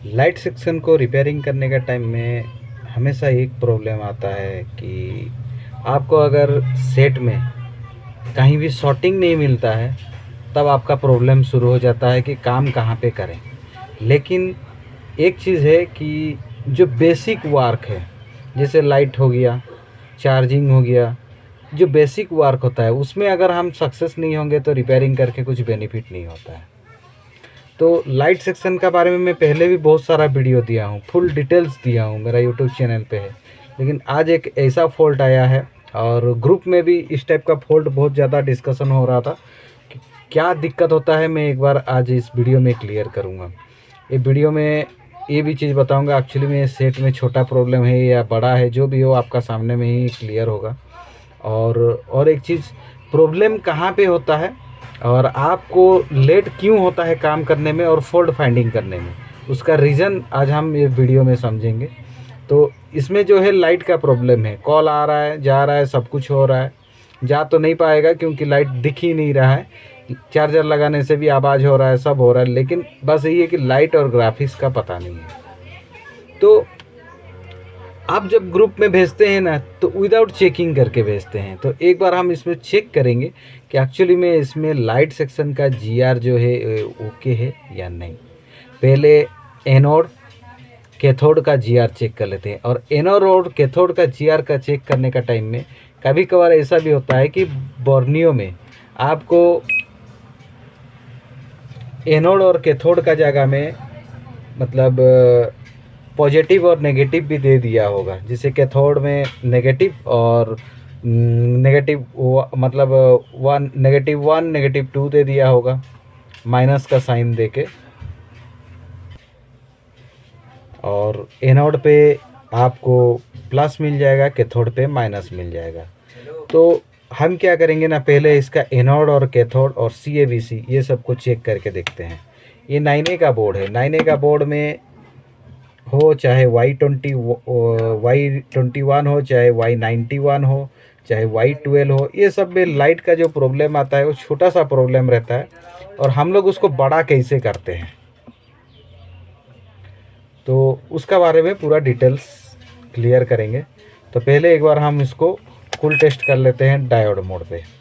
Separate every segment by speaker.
Speaker 1: Light section को repairing करने का टाइम में हमेशा एक प्रॉब्लम आता है कि आपको अगर सेट में कहीं भी शॉर्टिंग नहीं मिलता है, तब आपका प्रॉब्लम शुरू हो जाता है कि काम कहाँ पे करें। लेकिन एक चीज़ है कि जो बेसिक वर्क है, जैसे लाइट हो गया, चार्जिंग हो गया, जो बेसिक वर्क होता है उसमें अगर हम सक्सेस नहीं होंगे तो रिपेयरिंग करके कुछ बेनिफिट नहीं होता है। तो लाइट सेक्शन का बारे में मैं पहले भी बहुत सारा वीडियो दिया हूँ, फुल डिटेल्स दिया हूँ, मेरा यूट्यूब चैनल पे है। लेकिन आज एक ऐसा फॉल्ट आया है और ग्रुप में भी इस टाइप का फॉल्ट बहुत ज़्यादा डिस्कशन हो रहा था कि क्या दिक्कत होता है। मैं एक बार आज इस वीडियो में क्लियर करूँगा। ये वीडियो में ये भी चीज़ बताऊँगा एक्चुअली में सेट में छोटा प्रॉब्लम है या बड़ा है, जो भी हो आपका सामने में ही क्लियर होगा। और एक चीज़, प्रॉब्लम कहाँ पे होता है और आपको लेट क्यों होता है काम करने में और फॉल्ट फाइंडिंग करने में, उसका रीज़न आज हम ये वीडियो में समझेंगे। तो इसमें जो है लाइट का प्रॉब्लम है, कॉल आ रहा है, जा रहा है, सब कुछ हो रहा है। जा तो नहीं पाएगा क्योंकि लाइट दिख ही नहीं रहा है, चार्जर लगाने से भी आवाज़ हो रहा है, सब हो रहा है, लेकिन बस यही है कि लाइट और ग्राफिक्स का पता नहीं है। तो आप जब ग्रुप में भेजते हैं ना, तो विदाउट चेकिंग करके भेजते हैं। तो एक बार हम इसमें चेक करेंगे कि एक्चुअली में इसमें लाइट सेक्शन का जीआर जो है ओके है या नहीं। पहले एनोड कैथोड का जीआर चेक कर लेते हैं। और एनोड और कैथोड का जीआर का चेक करने का टाइम में कभी कभार ऐसा भी होता है कि बोर्नियो में आपको एनोड और कैथोड का जगह में मतलब पॉजिटिव और नेगेटिव भी दे दिया होगा। जैसे कैथोड में नेगेटिव और नेगेटिव मतलब -1 -2 दे दिया होगा, माइनस का साइन दे के। और एनोड पे आपको प्लस मिल जाएगा, कैथोड पे माइनस मिल जाएगा। तो हम क्या करेंगे ना, पहले इसका एनोड और कैथोड और CAVC ये सब को चेक करके देखते हैं। ये 9A का बोर्ड है। 9A का बोर्ड में हो चाहे Y21 हो, चाहे Y91 हो, चाहे Y12 हो, ये सब में लाइट का जो प्रॉब्लम आता है वो छोटा सा प्रॉब्लम रहता है और हम लोग उसको बड़ा कैसे करते हैं, तो उसका बारे में पूरा डिटेल्स क्लियर करेंगे। तो पहले एक बार हम इसको फुल टेस्ट कर लेते हैं डायोड मोड पे।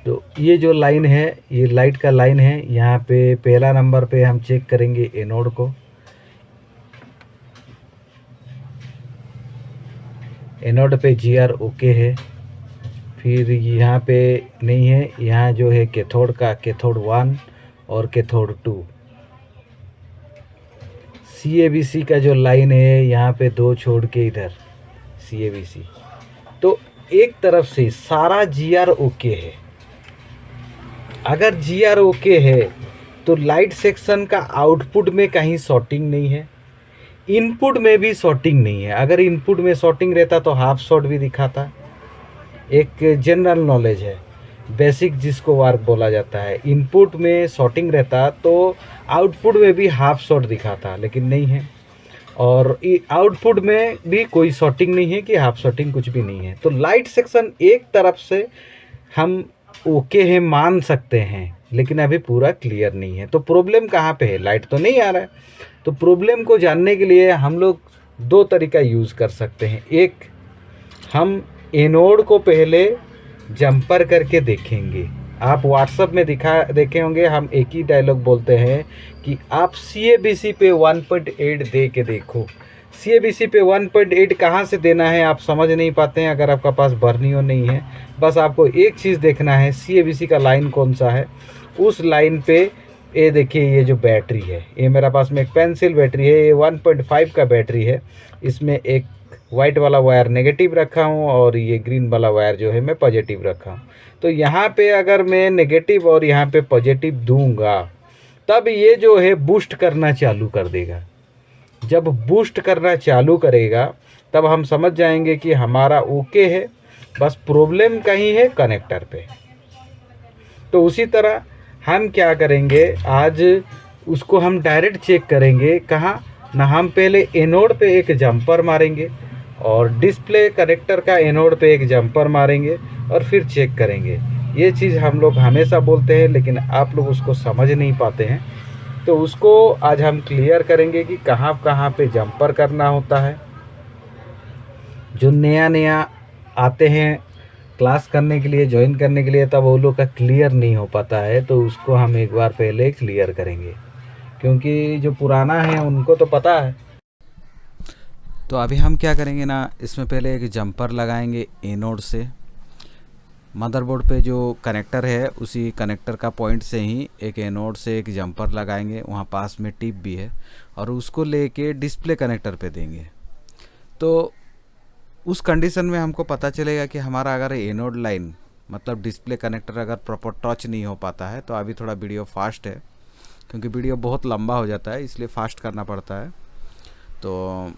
Speaker 1: तो ये जो लाइन है, ये लाइट का लाइन है। यहाँ पे पहला नंबर पे हम चेक करेंगे एनोड को। एनोड पे जीआर ओके है। फिर यहाँ पे नहीं है, यहाँ जो है कैथोड का, कैथोड 1 और कैथोड 2। CAVC का जो लाइन है यहाँ पे 2 छोड़ के इधर CAVC। तो एक तरफ से सारा जीआर ओके है। अगर जीआर ओके है तो लाइट सेक्शन का आउटपुट में कहीं शॉर्टिंग नहीं है, इनपुट में भी शॉर्टिंग नहीं है। अगर इनपुट में शॉर्टिंग रहता तो हाफ शॉर्ट भी दिखाता। एक जनरल नॉलेज है, बेसिक जिसको वर्क बोला जाता है। इनपुट में शॉर्टिंग रहता तो आउटपुट में भी हाफ शॉर्ट दिखाता, लेकिन नहीं है। और आउटपुट में भी कोई शॉर्टिंग नहीं है कि हाफ शॉर्टिंग, कुछ भी नहीं है। तो लाइट सेक्शन एक तरफ से हम ओके है मान सकते हैं, लेकिन अभी पूरा क्लियर नहीं है। तो प्रॉब्लम कहाँ पे है, लाइट तो नहीं आ रहा है। तो प्रॉब्लम को जानने के लिए हम लोग 2 तरीका यूज़ कर सकते हैं। एक, हम एनोड को पहले जंपर करके देखेंगे। आप व्हाट्सएप में देखे होंगे, हम एक ही डायलॉग बोलते हैं कि आप CAVC पे 1.8 दे के देखो। CAVC पे 1.8 कहाँ से देना है आप समझ नहीं पाते हैं अगर आपका पास बर्नियो नहीं है। बस आपको एक चीज़ देखना है, CAVC का लाइन कौन सा है, उस लाइन पे ये देखिए, ये जो बैटरी है, ये मेरा पास में एक पेंसिल बैटरी है, ये 1.5 का बैटरी है। इसमें एक वाइट वाला वायर नेगेटिव रखा हूँ और ये ग्रीन वाला वायर जो है मैं पॉजिटिव रखा हूँ। तो यहाँ पे अगर मैं नेगेटिव और यहाँ पे पॉजिटिव दूंगा, तब ये जो है बूस्ट करना चालू कर देगा। जब बूस्ट करना चालू करेगा तब हम समझ जाएंगे कि हमारा ओके है, बस प्रॉब्लम कहीं है कनेक्टर पे। तो उसी तरह हम क्या करेंगे, आज उसको हम डायरेक्ट चेक करेंगे। कहाँ ना, हम पहले एनोड पे एक जंपर मारेंगे और डिस्प्ले कनेक्टर का एनोड पे एक जंपर मारेंगे और फिर चेक करेंगे। ये चीज़ हम लोग हमेशा बोलते हैं, लेकिन आप लोग उसको समझ नहीं पाते हैं। तो उसको आज हम क्लियर करेंगे कि कहाँ कहाँ पे जंपर करना होता है। जो नया नया आते हैं क्लास करने के लिए, ज्वाइन करने के लिए, तब वो लोग का क्लियर नहीं हो पाता है, तो उसको हम एक बार पहले क्लियर करेंगे, क्योंकि जो पुराना है उनको तो पता है।
Speaker 2: तो अभी हम क्या करेंगे ना, इसमें पहले एक जंपर लगाएंगे एनोड से। मदरबोर्ड पे जो कनेक्टर है उसी कनेक्टर का पॉइंट से ही एक एनोड से एक जंपर लगाएंगे, वहाँ पास में टिप भी है, और उसको लेके डिस्प्ले कनेक्टर पे देंगे। तो उस कंडीशन में हमको पता चलेगा कि हमारा अगर एनोड लाइन मतलब डिस्प्ले कनेक्टर अगर प्रॉपर टच नहीं हो पाता है, तो अभी थोड़ा वीडियो फास्ट है क्योंकि वीडियो बहुत लंबा हो जाता है, इसलिए फास्ट करना पड़ता है। तो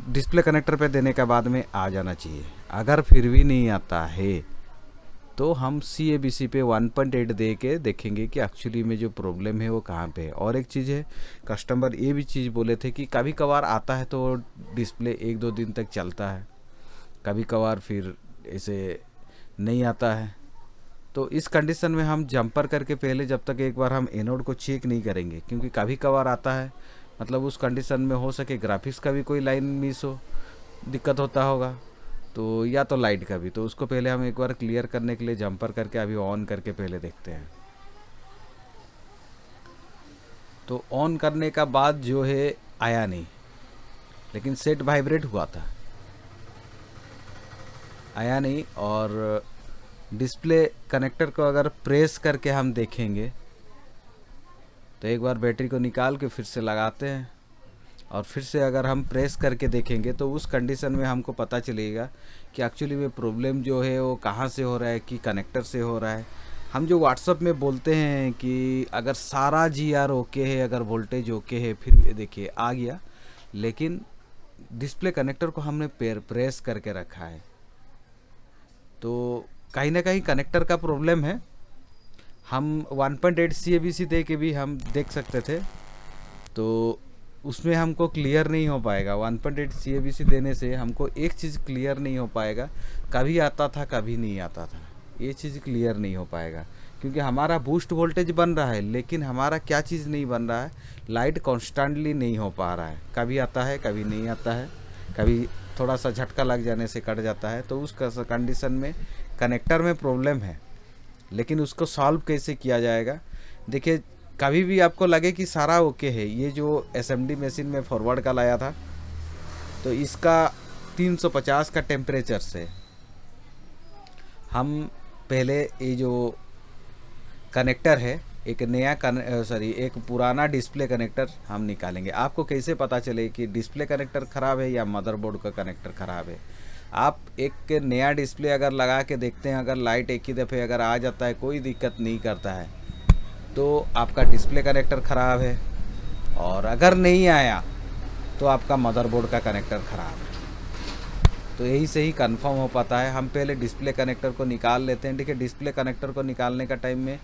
Speaker 2: डिस्प्ले कनेक्टर पे देने के बाद में आ जाना चाहिए। अगर फिर भी नहीं आता है तो हम CABC पे 1.8 दे के देखेंगे कि एक्चुअली में जो प्रॉब्लम है वो कहाँ पे है। और एक चीज़ है, कस्टमर ये भी चीज़ बोले थे कि कभी कभार आता है तो डिस्प्ले 1-2 दिन तक चलता है, कभी कभार फिर ऐसे नहीं आता है। तो इस कंडीशन में हम जंपर करके पहले जब तक एक बार हम एनोड को चेक नहीं करेंगे, क्योंकि कभी कभार आता है, मतलब उस कंडीशन में हो सके ग्राफिक्स का भी कोई लाइन मिस हो, दिक्कत होता होगा, तो या तो लाइट का भी। तो उसको पहले हम एक बार क्लियर करने के लिए जंपर करके अभी ऑन करके पहले देखते हैं। तो ऑन करने का बाद जो है आया नहीं, लेकिन सेट वाइब्रेट हुआ था, आया नहीं। और डिस्प्ले कनेक्टर को अगर प्रेस करके हम देखेंगे तो एक बार बैटरी को निकाल के फिर से लगाते हैं, और फिर से अगर हम प्रेस करके देखेंगे तो उस कंडीशन में हमको पता चलेगा कि एक्चुअली में प्रॉब्लम जो है वो कहाँ से हो रहा है, कि कनेक्टर से हो रहा है। हम जो व्हाट्सअप में बोलते हैं कि अगर सारा GR ओके है, अगर वोल्टेज ओके है, फिर देखिए आ गया, लेकिन डिस्प्ले कनेक्टर को हमने प्रेस करके रखा है, तो कहीं ना कहीं कनेक्टर का प्रॉब्लम है। हम 1.8 CABC दे के भी हम देख सकते थे, तो उसमें हमको क्लियर नहीं हो पाएगा। 1.8 CABC देने से हमको एक चीज़ क्लियर नहीं हो पाएगा, कभी आता था कभी नहीं आता था, ये चीज़ क्लियर नहीं हो पाएगा, क्योंकि हमारा बूस्ट वोल्टेज बन रहा है, लेकिन हमारा क्या चीज़ नहीं बन रहा है, लाइट कॉन्स्टेंटली नहीं हो पा रहा है, कभी आता है कभी नहीं आता है, कभी थोड़ा सा झटका लग जाने से कट जाता है। तो उस कंडीशन में कनेक्टर में प्रॉब्लम है, लेकिन उसको सॉल्व कैसे किया जाएगा। देखिए, कभी भी आपको लगे कि सारा ओके है, ये जो SMD मशीन में फॉरवर्ड का लाया था, तो इसका 350 का टेम्परेचर से हम पहले ये जो कनेक्टर है, एक नया एक पुराना डिस्प्ले कनेक्टर हम निकालेंगे। आपको कैसे पता चले कि डिस्प्ले कनेक्टर ख़राब है या मदरबोर्ड का कनेक्टर ख़राब है। आप एक नया डिस्प्ले अगर लगा के देखते हैं, अगर लाइट एक ही दफ़े अगर आ जाता है, कोई दिक्कत नहीं करता है, तो आपका डिस्प्ले कनेक्टर ख़राब है। और अगर नहीं आया तो आपका मदरबोर्ड का कनेक्टर ख़राब है। तो यही से ही कंफर्म हो पाता है। हम पहले डिस्प्ले कनेक्टर को निकाल लेते हैं। देखिए, डिस्प्ले कनेक्टर को निकालने का टाइम में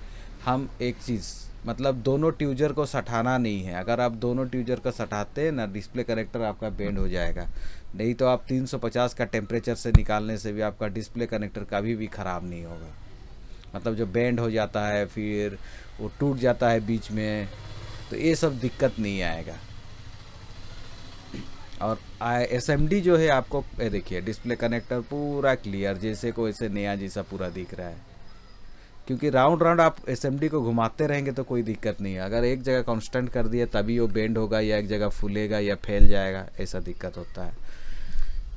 Speaker 2: हम एक चीज़, मतलब दोनों ट्यूजर को सटाना नहीं है। अगर आप दोनों ट्यूजर को सटाते हैं ना, डिस्प्ले कनेक्टर आपका बेंड हो जाएगा। नहीं तो आप 350 का टेम्परेचर से निकालने से भी आपका डिस्प्ले कनेक्टर कभी भी ख़राब नहीं होगा। मतलब जो बेंड हो जाता है, फिर वो टूट जाता है बीच में, तो ये सब दिक्कत नहीं आएगा। और SMD जो है आपको देखिए, डिस्प्ले कनेक्टर पूरा क्लियर, जैसे कोई ऐसे नया जैसा पूरा दिख रहा है, क्योंकि राउंड राउंड आप SMD को घुमाते रहेंगे तो कोई दिक्कत नहीं है। अगर एक जगह कांस्टेंट कर दिया तभी वो बेंड होगा, या एक जगह फूलेगा या फैल जाएगा, ऐसा दिक्कत होता है।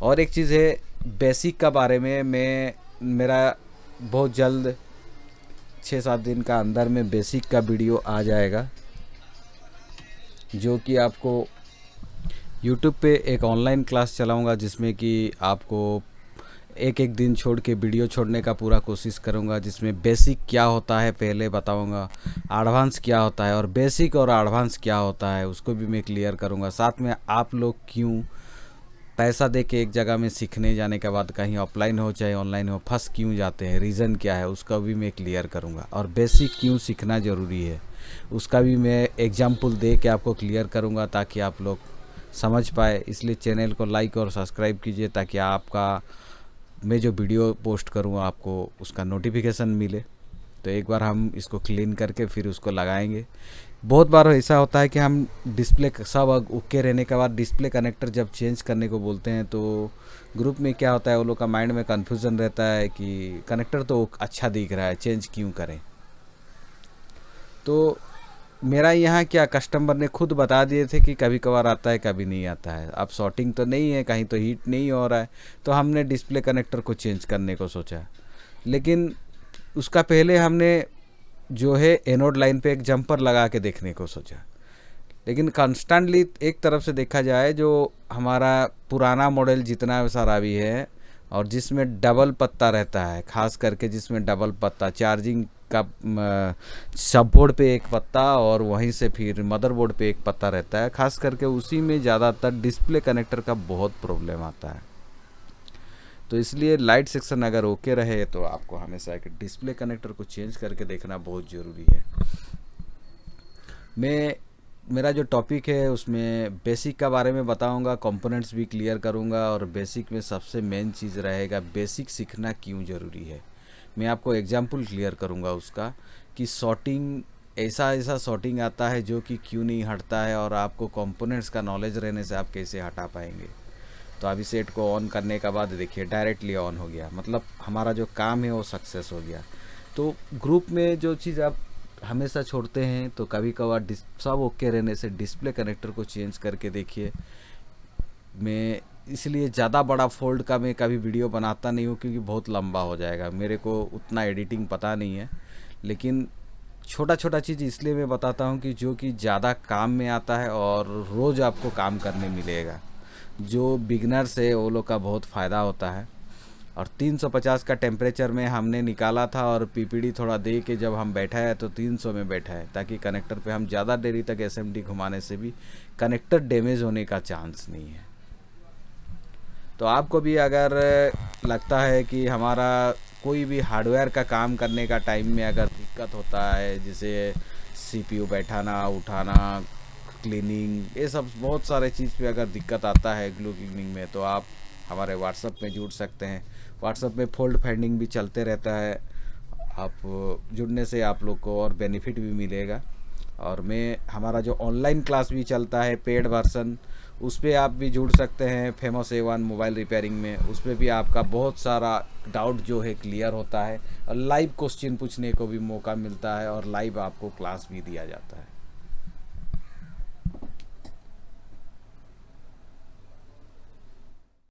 Speaker 2: और एक चीज़ है बेसिक का बारे में, मेरा बहुत जल्द 6-7 दिन का अंदर में बेसिक का वीडियो आ जाएगा, जो कि आपको YouTube पे एक ऑनलाइन क्लास चलाऊंगा, जिसमें कि आपको एक एक दिन छोड़ के वीडियो छोड़ने का पूरा कोशिश करूंगा, जिसमें बेसिक क्या होता है पहले बताऊंगा, एडवांस क्या होता है, और बेसिक और एडवांस क्या होता है उसको भी मैं क्लियर करूंगा। साथ में आप लोग क्यों पैसा दे के एक जगह में सीखने जाने के बाद कहीं ऑफलाइन हो चाहे ऑनलाइन हो फंस क्यों जाते हैं, रीज़न क्या है, उसका भी मैं क्लियर करूंगा। और बेसिक क्यों सीखना ज़रूरी है उसका भी मैं एग्जाम्पल दे के आपको क्लियर करूंगा, ताकि आप लोग समझ पाए। इसलिए चैनल को लाइक और सब्सक्राइब कीजिए, ताकि आपका मैं जो वीडियो पोस्ट करूँ आपको उसका नोटिफिकेशन मिले। तो एक बार हम इसको क्लीन करके फिर उसको लगाएंगे। बहुत बार ऐसा होता है कि हम डिस्प्ले सब ओके रहने के बाद डिस्प्ले कनेक्टर जब चेंज करने को बोलते हैं तो ग्रुप में क्या होता है, वो लोग का माइंड में कन्फ्यूज़न रहता है कि कनेक्टर तो अच्छा दिख रहा है, चेंज क्यों करें। तो मेरा यहाँ क्या, कस्टमर ने खुद बता दिए थे कि कभी कभार आता है कभी नहीं आता है। अब शॉर्टिंग तो नहीं है, कहीं तो हीट नहीं हो रहा है, तो हमने डिस्प्ले कनेक्टर को चेंज करने को सोचा। लेकिन उसका पहले हमने जो है एनोड लाइन पे एक जंपर लगा के देखने को सोचा। लेकिन कॉन्स्टेंटली एक तरफ से देखा जाए, जो हमारा पुराना मॉडल जितना सारा भी है और जिसमें डबल पत्ता रहता है, खास करके जिसमें डबल पत्ता चार्जिंग का सब बोर्ड पे एक पत्ता और वहीं से फिर मदरबोर्ड पे एक पत्ता रहता है, खास करके उसी में ज़्यादातर डिस्प्ले कनेक्टर का बहुत प्रॉब्लम आता है। तो इसलिए लाइट सेक्शन अगर ओके रहे तो आपको हमेशा एक डिस्प्ले कनेक्टर को चेंज करके देखना बहुत ज़रूरी है। मेरा जो टॉपिक है उसमें बेसिक के बारे में बताऊंगा, कंपोनेंट्स भी क्लियर करूंगा, और बेसिक में सबसे मेन चीज़ रहेगा बेसिक सीखना क्यों ज़रूरी है। मैं आपको एग्जांपल क्लियर करूंगा उसका, कि शॉर्टिंग ऐसा शॉर्टिंग आता है जो कि क्यों नहीं हटता है, और आपको कंपोनेंट्स का नॉलेज रहने से आप कैसे हटा पाएंगे। तो अभी सेट को ऑन करने के बाद देखिए डायरेक्टली ऑन हो गया, मतलब हमारा जो काम है वो सक्सेस हो गया। तो ग्रुप में जो चीज़ आप हमेशा छोड़ते हैं, तो कभी कभार सब ओके रहने से डिस्प्ले कनेक्टर को चेंज करके देखिए। मैं इसलिए ज़्यादा बड़ा फोल्ड का मैं कभी वीडियो बनाता नहीं हूँ, क्योंकि बहुत लंबा हो जाएगा, मेरे को उतना एडिटिंग पता नहीं है। लेकिन छोटा छोटा चीज़ इसलिए मैं बताता हूँ कि जो कि ज़्यादा काम में आता है और रोज़ आपको काम करने मिलेगा। जो बिगनर्स है वो लोग का बहुत फ़ायदा होता है। और 350 का टेम्परेचर में हमने निकाला था, और पीपीडी थोड़ा दे के जब हम बैठा है तो 300 में बैठा है, ताकि कनेक्टर पे हम ज़्यादा देरी तक एसएमडी घुमाने से भी कनेक्टर डैमेज होने का चांस नहीं है। तो आपको भी अगर लगता है कि हमारा कोई भी हार्डवेयर का काम करने का टाइम में अगर दिक्कत होता है, जैसे सीपीयू बैठाना उठाना, क्लीनिंग, ये सब बहुत सारे चीज़ पे अगर दिक्कत आता है ग्लू क्लीनिंग में, तो आप हमारे व्हाट्सएप में जुड़ सकते हैं। व्हाट्सएप में फोल्ड फाइंडिंग भी चलते रहता है, आप जुड़ने से आप लोग को और बेनिफिट भी मिलेगा। और हमारा जो ऑनलाइन क्लास भी चलता है पेड वर्सन, उस पर आप भी जुड़ सकते हैं। फेमस A1 मोबाइल रिपेयरिंग में, उस पर भी आपका बहुत सारा डाउट जो है क्लियर होता है, और लाइव क्वेश्चन पूछने को भी मौका मिलता है, और लाइव आपको क्लास भी दिया जाता है।